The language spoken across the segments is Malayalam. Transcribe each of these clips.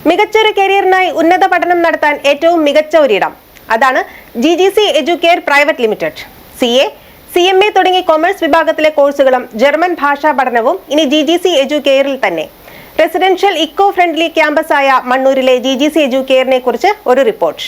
മികച്ചൊരു കരിയറിനായി ഉന്നത പഠനം നടത്താൻ ഏറ്റവും മികച്ച ഒരിടം അതാണ് GGC Educare private limited. CA, CMA തുടങ്ങി കൊമേഴ്സ് വിഭാഗത്തിലെ കോഴ്സുകളും ജർമ്മൻ ഭാഷാ പഠനവും ഇനി GGC എഡ്യൂക്കെയറിൽ തന്നെ. റെസിഡൻഷ്യൽ ഇക്കോ ഫ്രണ്ട്ലി ക്യാമ്പസായ മണ്ണൂരിലെ GGC എഡ്യൂക്കെയറിനെ കുറിച്ച് ഒരു റിപ്പോർട്ട്.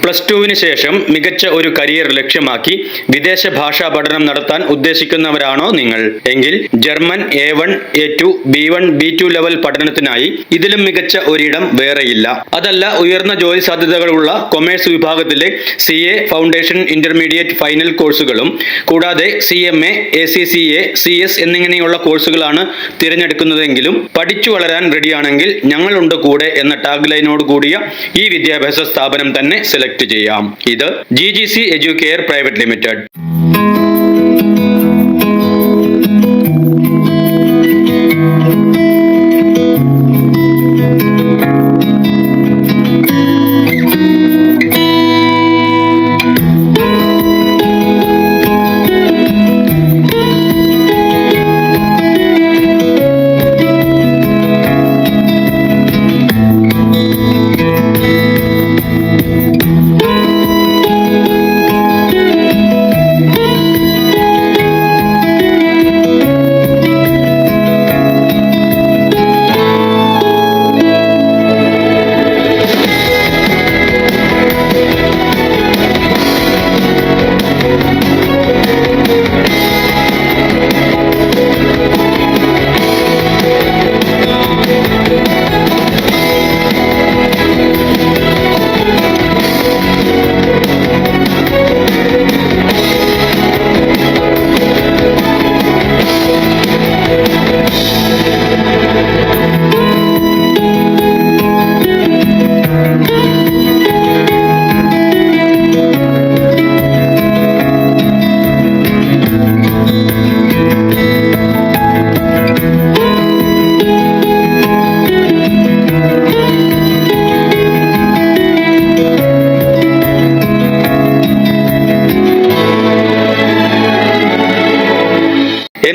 +2 ശേഷം മികച്ച ഒരു കരിയർ ലക്ഷ്യമാക്കി വിദേശ ഭാഷാ പഠനം നടത്താൻ ഉദ്ദേശിക്കുന്നവരാണോ നിങ്ങൾ എങ്കിൽ German A1, A2, B1, B2 level പഠനത്തിനായി ഇതിലും മികച്ച ഒരിടം വേറെയില്ല. അതല്ല, ഉയർന്ന ജോലി സാധ്യതകളുള്ള കൊമേഴ്സ് വിഭാഗത്തിലെ CA ഫൗണ്ടേഷൻ ഇന്റർമീഡിയറ്റ് ഫൈനൽ കോഴ്സുകളും കൂടാതെ CMA, ACCA, CS എന്നിങ്ങനെയുള്ള കോഴ്സുകളാണ് തിരഞ്ഞെടുക്കുന്നതെങ്കിലും പഠിച്ചു വളരാൻ റെഡിയാണെങ്കിൽ ഞങ്ങളുണ്ട് കൂടെ എന്ന ടാഗ് ലൈനോട് കൂടിയ ഈ വിദ്യാഭ്യാസ സ്ഥാപനം തന്നെ സെലക്ട് ചെയ്യാം. ഇത് GGC Educare private limited.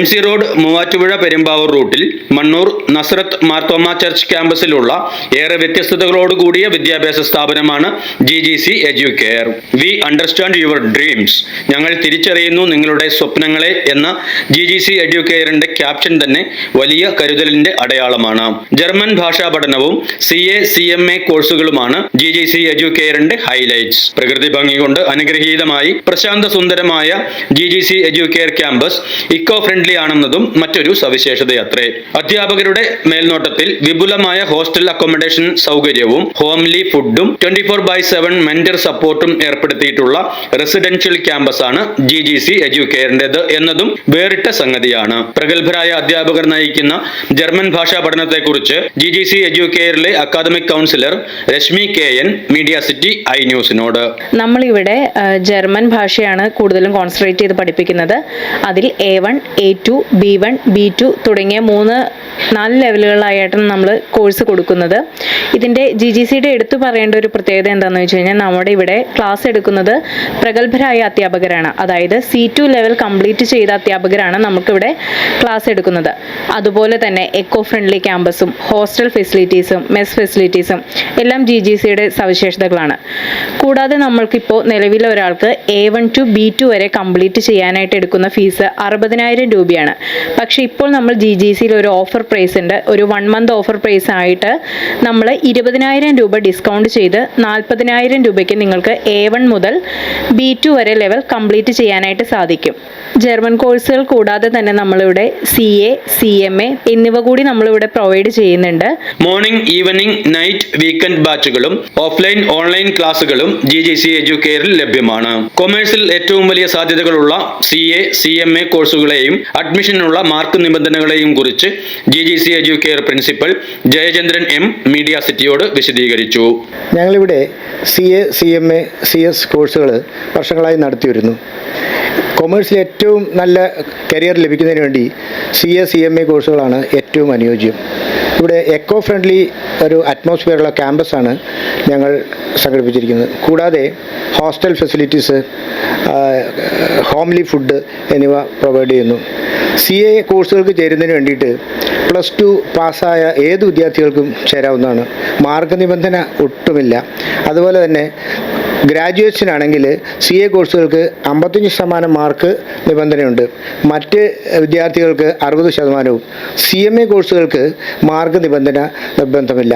MC road Muvattupuzha Perumbavoor റൂട്ടിൽ മണ്ണൂർ നസ്രത്ത് മാർത്തോമ ചർച്ച് ക്യാമ്പസിലുള്ള ഏറെ വ്യത്യസ്തതകളോടുകൂടിയ വിദ്യാഭ്യാസ സ്ഥാപനമാണ് GGC Educare. We understand your dreams. ഞങ്ങൾ തിരിച്ചറിയുന്നു നിങ്ങളുടെ സ്വപ്നങ്ങളെ എന്ന GGC എഡ്യൂക്കെയറിന്റെ ക്യാപ്ഷൻ തന്നെ വലിയ കരുതലിന്റെ അടയാളമാണ്. ജർമ്മൻ ഭാഷാ പഠനവും CA, CMA കോഴ്സുകളുമാണ് GGC എഡ്യൂക്കെയറിന്റെ ഹൈലൈറ്റ്സ്. പ്രകൃതി ഭംഗി കൊണ്ട് അനുഗ്രഹീതമായി പ്രശാന്ത സുന്ദരമായ GGC Educare campus eco friendly ആണെന്നതും മറ്റൊരു സവിശേഷതയത്രേ. അധ്യാപകരുടെ മേൽനോട്ടത്തിൽ വിപുലമായ ഹോസ്റ്റൽ അക്കോമഡേഷൻ സൗകര്യവും ഹോംലി ഫുഡും 24/7 മെന്റർ സപ്പോർട്ടും ഏർപ്പെടുത്തിയിട്ടുള്ള റെസിഡൻഷ്യൽ ക്യാമ്പസാണ് GGC എഡ്യൂക്കെയറിന്റേത് എന്നതും വേറിട്ട സംഗതിയാണ്. പ്രഗത്ഭരായ അധ്യാപകർ നയിക്കുന്ന ജർമ്മൻ ഭാഷാ പഠനത്തെക്കുറിച്ച് GGC എഡ്യൂക്കെയറിലെ academic counsellor Rashmi KN media city iNewsനോട്. നമ്മളിവിടെ ജർമ്മൻ ഭാഷയാണ് കൂടുതലും കോൺസെൻട്രേറ്റ് ചെയ്ത് പഠിപ്പിക്കുന്നത്. അതിൽ A1, A2, B1, B2 തുടങ്ങിയ 3-4 ലെവലുകളിലായിട്ടാണ് നമ്മൾ കോഴ്സ് കൊടുക്കുന്നത്. ഇതിൻ്റെ GGCയുടെ എടുത്തു പറയേണ്ട ഒരു പ്രത്യേകത എന്താണെന്ന് വെച്ച് കഴിഞ്ഞാൽ നമ്മുടെ ഇവിടെ ക്ലാസ് എടുക്കുന്നത് പ്രഗത്ഭരായ അധ്യാപകരാണ്. അതായത് C2 ലെവൽ കംപ്ലീറ്റ് ചെയ്ത അധ്യാപകരാണ് നമുക്കിവിടെ ക്ലാസ് എടുക്കുന്നത്. അതുപോലെ തന്നെ എക്കോ ഫ്രണ്ട്ലി ക്യാമ്പസും ഹോസ്റ്റൽ ഫെസിലിറ്റീസും മെസ് ഫെസിലിറ്റീസും എല്ലാം GGCയുടെ സവിശേഷതകളാണ്. കൂടാതെ നമ്മൾക്കിപ്പോൾ നിലവിലെ ഒരാൾക്ക് A1 to B2 വരെ കംപ്ലീറ്റ് ചെയ്യാനായിട്ട് എടുക്കുന്ന ഫീസ് 60,000 രൂപയാണ്. പക്ഷേ ഇപ്പോൾ നമ്മൾ GGCയിൽ ഒരു ഓഫർ പ്രൈസ് ഉണ്ട്. ഒരു 1 month ഓഫർ പ്രൈസ് ആയിട്ട് നമ്മൾ 20,000 രൂപ ഡിസ്കൗണ്ട് ചെയ്ത് 40,000 രൂപയ്ക്ക് നിങ്ങൾക്ക് A1 മുതൽ B2 വരെ ലെവൽ കംപ്ലീറ്റ് ചെയ്യാനായിട്ട് സാധിക്കും. ജർമ്മൻ കോഴ്സുകൾ കൂടാതെ തന്നെ നമ്മളിവിടെ CA, CMA എന്നിവ കൂടി നമ്മളിവിടെ പ്രൊവൈഡ് ചെയ്യുന്നുണ്ട്. മോർണിംഗ്, ഈവനിംഗ്, നൈറ്റ്, വീക്കെൻഡ് ബാച്ചുകളും ഓഫ്ലൈൻ ഓൺലൈൻ ക്ലാസുകളും GGC എഡ്യൂക്കെയറിൽ ലഭ്യമാണ്. കൊമേഴ്സിൽ ഏറ്റവും വലിയ സാധ്യതകളുള്ള CA, CMA കോഴ്സുകളെയും അഡ്മിഷനുള്ള മാർക്ക് നിബന്ധനകളെയും കുറിച്ച് GGC Educare principal Jayachandran M media സിറ്റിയോട് വിശദീകരിച്ചു. ഞങ്ങളിവിടെ CA, CMA, CS കോഴ്സുകൾ വർഷങ്ങളായി നടത്തിവരുന്നു. കൊമേഴ്സിൽ ഏറ്റവും നല്ല കരിയർ ലഭിക്കുന്നതിന് വേണ്ടി CA, CMA കോഴ്സുകളാണ് ഏറ്റവും അനുയോജ്യം. ഇവിടെ എക്കോ ഫ്രണ്ട്ലി ഒരു അറ്റ്മോസ്ഫിയറുള്ള ക്യാമ്പസാണ് ഞങ്ങൾ സംഘടിപ്പിച്ചിരിക്കുന്നത്. കൂടാതെ ഹോസ്റ്റൽ ഫെസിലിറ്റീസ്, ഹോംലി ഫുഡ് എന്നിവ പ്രൊവൈഡ് ചെയ്യുന്നു. CA കോഴ്സുകൾക്ക് ചേരുന്നതിന് വേണ്ടിയിട്ട് +2 പാസ്സായ ഏത് വിദ്യാർത്ഥികൾക്കും ചേരാവുന്നതാണ്. മാർഗനിബന്ധന ഒട്ടുമില്ല. അതുപോലെ തന്നെ ഗ്രാജുവേഷനാണെങ്കിൽ CA കോഴ്സുകൾക്ക് 55% മാർക്ക് നിബന്ധനയുണ്ട്. മറ്റ് വിദ്യാർത്ഥികൾക്ക് 60%വും. CMA കോഴ്സുകൾക്ക് മാർക്ക് നിബന്ധന നിർബന്ധമില്ല.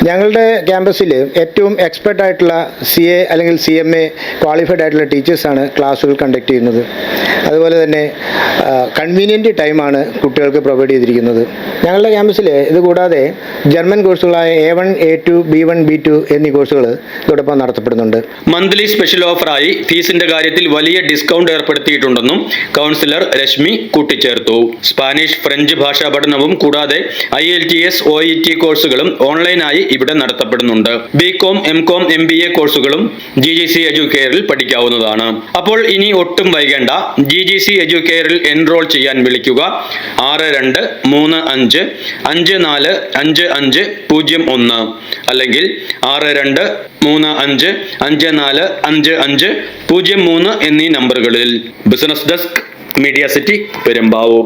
ഞങ്ങളുടെ ക്യാമ്പസിൽ ഏറ്റവും എക്സ്പെർട്ട് ആയിട്ടുള്ള CA അല്ലെങ്കിൽ CMA ക്വാളിഫൈഡ് ആയിട്ടുള്ള ടീച്ചേഴ്സാണ് ക്ലാസ്സുകൾ കണ്ടക്ട് ചെയ്യുന്നത്. അതുപോലെ തന്നെ കൺവീനിയൻറ്റ് ടൈമാണ് കുട്ടികൾക്ക് പ്രൊവൈഡ് ചെയ്തിരിക്കുന്നത്. ഞങ്ങളുടെ ക്യാമ്പസിൽ ഇതുകൂടാതെ German കോഴ്സുകളായ A1, A2, B1, B2 എന്നീ കോഴ്സുകൾ ഇതോടൊപ്പം നടത്തപ്പെടുന്നുണ്ട്. മന്ത്ലി സ്പെഷ്യൽ ഓഫറായി ഫീസിന്റെ കാര്യത്തിൽ വലിയ ഡിസ്കൗണ്ട് ഏർപ്പെടുത്തിയിട്ടുണ്ടെന്നും കൗൺസിലർ രശ്മി കൂട്ടിച്ചേർത്തു. സ്പാനിഷ്, ഫ്രഞ്ച് ഭാഷാ പഠനവും കൂടാതെ IELTS, OET കോഴ്സുകളും ഓൺലൈനായി ഇവിടെ നടത്തപ്പെടുന്നുണ്ട്. BCom, MCom, MBA കോഴ്സുകളും GGC എഡ്യൂക്കെയറിൽ പഠിക്കാവുന്നതാണ്. അപ്പോൾ ഇനി ഒട്ടും വൈകേണ്ട, GGC എഡ്യൂക്കെയറിൽ എൻറോൾ ചെയ്യാൻ വിളിക്കുക 6235555501 അല്ലെങ്കിൽ 6235555503 എന്നീ നമ്പറുകളിൽ. Business desk, media city, Perumbavoor.